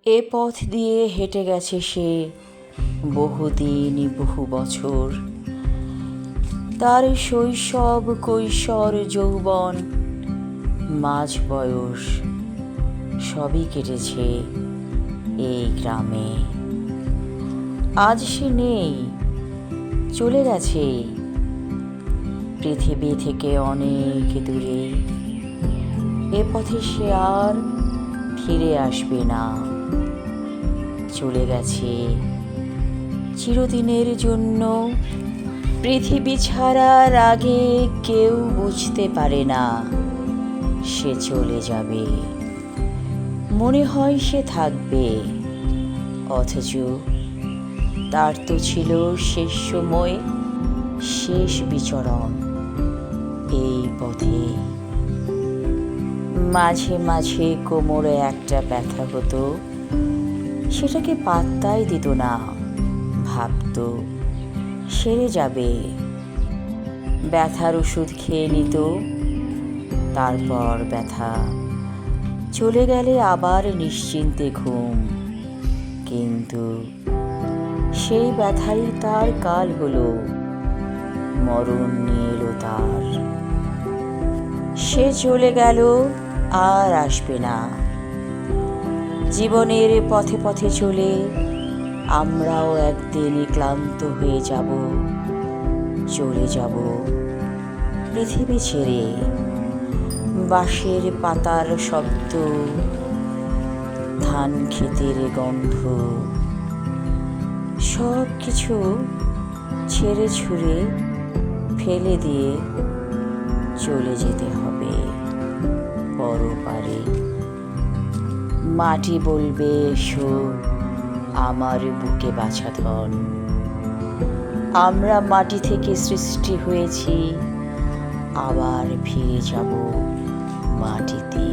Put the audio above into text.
এ পথ দিয়ে হেঁটে গেছে সে বহুদিন বহু বছর। তার শৈশব, কৈশোর, যৌবন, মাঝ বয়স সবই কেটেছে এই গ্রামে। আজ সে নেই, চলে গেছে পৃথিবী থেকে অনেক দূরে। এ পথে সে আর ফিরে আসবে না, চলে গেছে চিরদিনের জন্য। পৃথিবী ছাড়ার আগে কেউ বুঝতে পারে না সে চলে যাবে। মনে হয় সে থাকবে, অথচ তার তো ছিল শেষ সময়, শেষ বিচরণ এই পথে। মাঝে মাঝে কোমরে একটা ব্যথা হতো, সেটাকে পাত্তাই দিত না, ভাবত সেরে যাবে। ব্যথার ওষুধ খেয়ে নিত, তারপর ব্যথা চলে গেলে আবার নিশ্চিন্তে ঘুম। কিন্তু সেই ব্যথাই তার কাল হলো, মরণ নিয়ে এলো তার। সে চলে গেল, আর আসবে না। জীবনের পথে পথে চলে আমরাও একদিন ক্লান্ত হয়ে যাব, চলে যাব পৃথিবী ছেড়ে। বাঁশের পাতার শব্দ, ধান ক্ষেতের গন্ধ, সব কিছু ছেড়ে ছুঁড়ে ফেলে দিয়ে চলে যেতে হবে পরপারে। মাটি বলবে, এসো আমার বুকে বাছা ধন। আমরা মাটি থেকে সৃষ্টি হয়েছি, আবার ফিরে যাব মাটিতে।